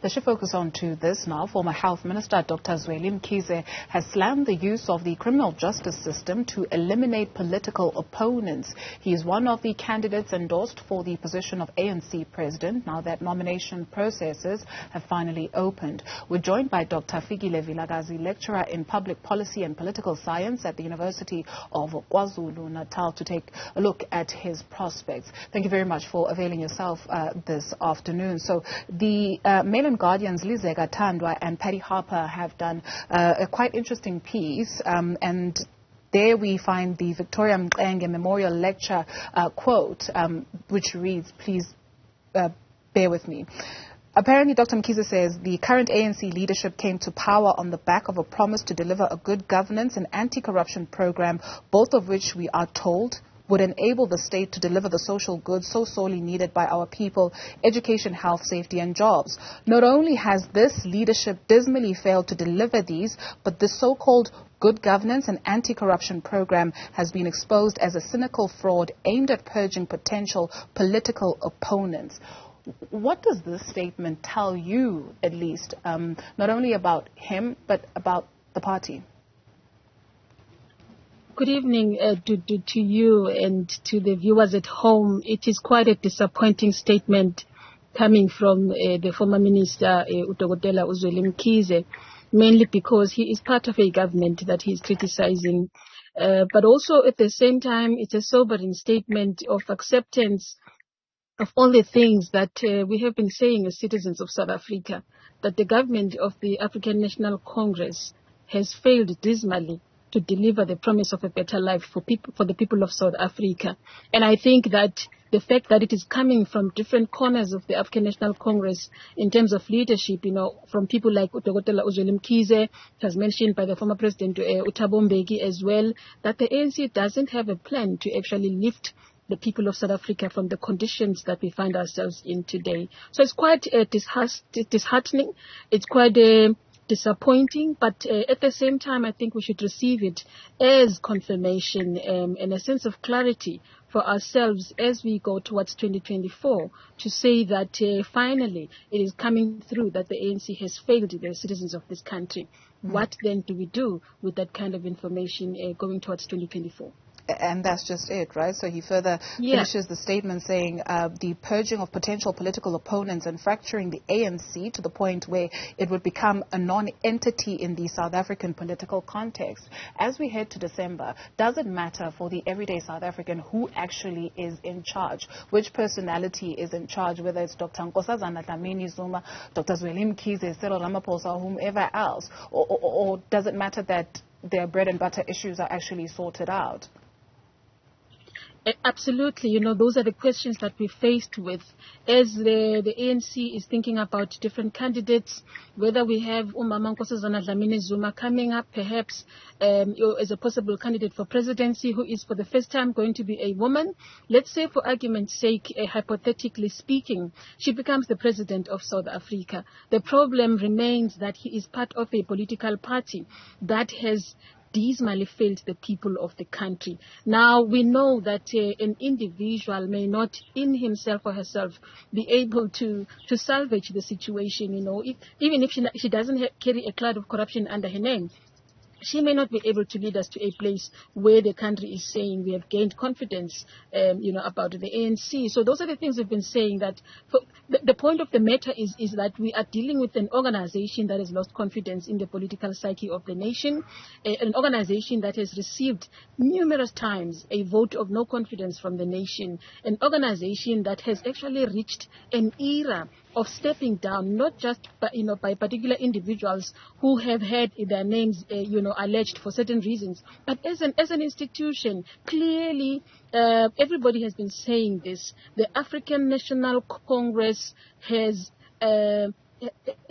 Let's shift focus on to this now. Former Health Minister Dr. Zweli Mkhize has slammed the use of the criminal justice system to eliminate political opponents. He is one of the candidates endorsed for the position of ANC president now that nomination processes have finally opened. We're joined by Dr. Fikile Vilikazi, lecturer in public policy and political science at the University of KwaZulu-Natal, to take a look at his prospects. Thank you very much for availing yourself this afternoon. So the Mail and Guardian's Lizeka Tandwa and Patty Harper have done a quite interesting piece, and there we find the Victoria Mkhize Memorial Lecture quote, which reads, please bear with me. Apparently, Dr. Mkhize says the current ANC leadership came to power on the back of a promise to deliver a good governance and anti-corruption program, both of which we are told would enable the state to deliver the social goods so sorely needed by our people: education, health, safety and jobs. Not only has this leadership dismally failed to deliver these, but the so-called good governance and anti-corruption program has been exposed as a cynical fraud aimed at purging potential political opponents. What does this statement tell you, at least, not only about him, but about the party? Good evening to you and to the viewers at home. It is quite a disappointing statement coming from the former minister, Utokotela Zweli Mkhize, mainly because he is part of a government that he is criticizing. But also at the same time, it's a sobering statement of acceptance of all the things that we have been saying as citizens of South Africa, that the government of the African National Congress has failed dismally to deliver the promise of a better life for the people of South Africa. And I think that the fact that it is coming from different corners of the African National Congress in terms of leadership, from people like Utokotela Zweli Mkhize, as mentioned by the former president Thabo Mbeki as well, that the ANC doesn't have a plan to actually lift the people of South Africa from the conditions that we find ourselves in today. So it's quite disheartening. It's quite disappointing, but at the same time, I think we should receive it as confirmation and a sense of clarity for ourselves as we go towards 2024, to say that finally it is coming through that the ANC has failed the citizens of this country. What then do we do with that kind of information going towards 2024? And that's just it, right? So he further finishes the statement saying the purging of potential political opponents and fracturing the ANC to the point where it would become a non-entity in the South African political context. As we head to December, does it matter for the everyday South African who actually is in charge? Which personality is in charge, whether it's Dr. Nkosazana Dlamini-Zuma, Dr. Zweli Mkhize, Cyril Ramaphosa, or whomever else? Or does it matter that their bread and butter issues are actually sorted out? Absolutely. Those are the questions that we're faced with as the ANC is thinking about different candidates, whether we have Umama Nkosazana Dlamini-Zuma coming up, perhaps as a possible candidate for presidency, who is for the first time going to be a woman. Let's say, for argument's sake, hypothetically speaking, she becomes the president of South Africa. The problem remains that he is part of a political party that has dismally failed the people of the country. Now, we know that an individual may not in himself or herself be able to salvage the situation, even if she doesn't carry a cloud of corruption under her name. She may not be able to lead us to a place where the country is saying we have gained confidence, about the ANC. So those are the things we've been saying, that the point of the matter is that we are dealing with an organization that has lost confidence in the political psyche of the nation, an organization that has received numerous times a vote of no confidence from the nation, an organization that has actually reached an era of stepping down, not just by particular individuals who have had their names alleged for certain reasons, but as an institution. Clearly, everybody has been saying this. The African National Congress has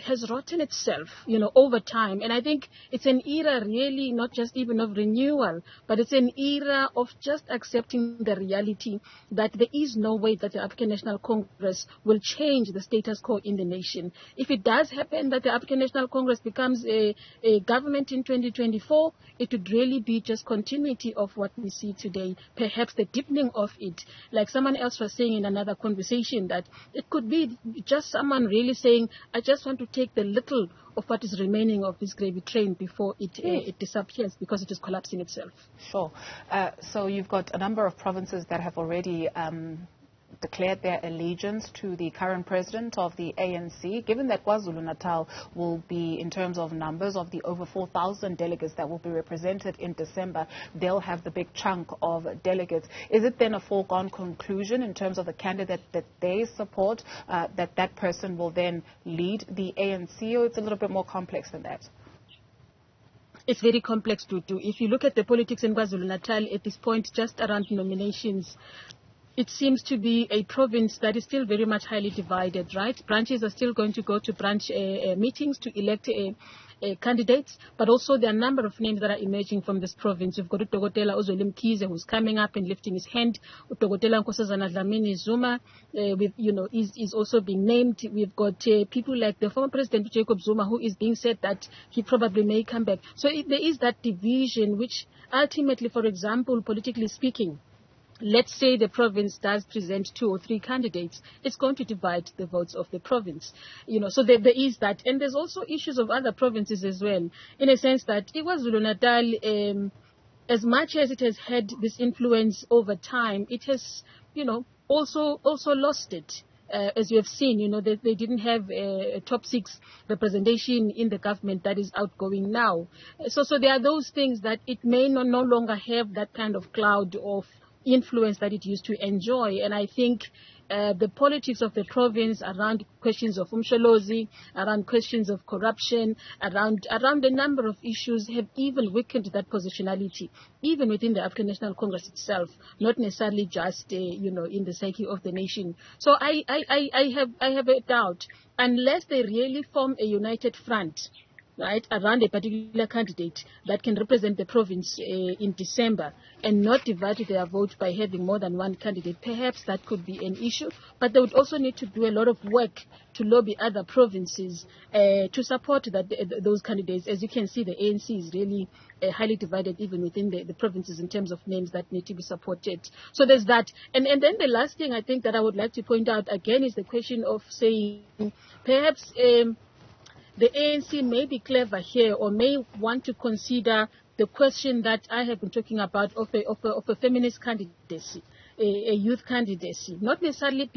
has rotten itself, over time. And I think it's an era really not just even of renewal, but it's an era of just accepting the reality that there is no way that the African National Congress will change the status quo in the nation. If it does happen that the African National Congress becomes a government in 2024, it would really be just continuity of what we see today, perhaps the deepening of it. Like someone else was saying in another conversation, that it could be just someone really saying, I just want to take the little of what is remaining of this gravy train before it disappears, because it is collapsing itself. Sure. So you've got a number of provinces that have already declared their allegiance to the current president of the ANC. Given that KwaZulu-Natal will be, in terms of numbers of the over 4,000 delegates that will be represented in December, they'll have the big chunk of delegates. Is it then a foregone conclusion in terms of the candidate that they support, that person will then lead the ANC, or it's a little bit more complex than that? It's very complex to do. If you look at the politics in KwaZulu-Natal at this point, just around nominations, it seems to be a province that is still very much highly divided, right? Branches are still going to go to branch meetings to elect candidates, but also there are a number of names that are emerging from this province. You've got Zweli Mkhize, who's coming up and lifting his hand. Zuma, is also being named. We've got people like the former President Jacob Zuma, who is being said that he probably may come back. So there is that division, which ultimately, for example, politically speaking, let's say the province does present 2 or 3 candidates, it's going to divide the votes of the province. So there is that. And there's also issues of other provinces as well, in a sense that KwaZulu-Natal, as much as it has had this influence over time, it has, also lost it. As you have seen, they didn't have a top 6 representation in the government that is outgoing now. So there are those things that it may no longer have that kind of cloud of influence that it used to enjoy. And I think the politics of the province around questions of umsholozi, around questions of corruption, around a number of issues have even weakened that positionality, even within the African National Congress itself, not necessarily just in the psyche of the nation. So I have a doubt, unless they really form a united front, right, around a particular candidate that can represent the province in December, and not divide their vote by having more than one candidate, perhaps that could be an issue. But they would also need to do a lot of work to lobby other provinces to support those candidates. As you can see, the ANC is really highly divided even within the provinces in terms of names that need to be supported. So there's that. And then the last thing I think that I would like to point out again is the question of saying perhaps the ANC may be clever here, or may want to consider the question that I have been talking about of a feminist candidacy, a youth candidacy. Not necessarily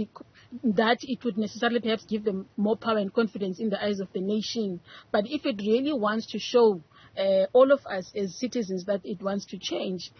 that it would necessarily perhaps give them more power and confidence in the eyes of the nation, but if it really wants to show all of us as citizens that it wants to change,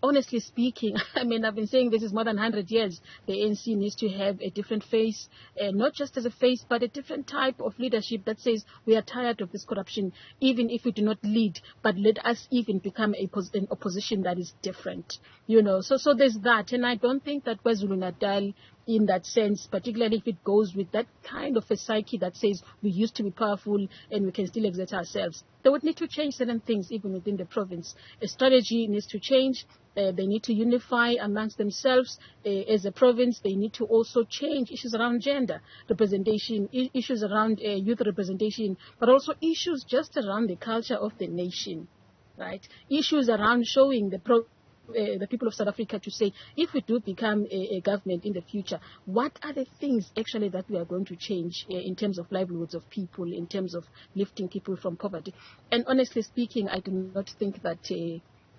honestly speaking, I mean, I've been saying this is more than 100 years. The ANC needs to have a different face, not just as a face, but a different type of leadership that says we are tired of this corruption, even if we do not lead, but let us even become an opposition that is different. So there's that. And I don't think that KwaZulu-Natal, in that sense, particularly if it goes with that kind of a psyche that says we used to be powerful and we can still exert ourselves, they would need to change certain things even within the province. A strategy needs to change. They need to unify amongst themselves as a province. They need to also change issues around gender representation, issues around youth representation, but also issues just around the culture of the nation, right? Issues around showing the people of South Africa to say, if we do become a government in the future, what are the things actually that we are going to change in terms of livelihoods of people, in terms of lifting people from poverty? And honestly speaking, I do not think that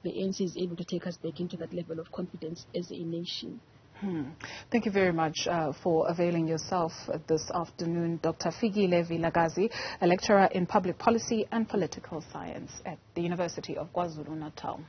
the ANC is able to take us back into that level of confidence as a nation. Thank you very much for availing yourself this afternoon, Dr. Fikile Vilikazi, a lecturer in public policy and political science at the University of KwaZulu-Natal.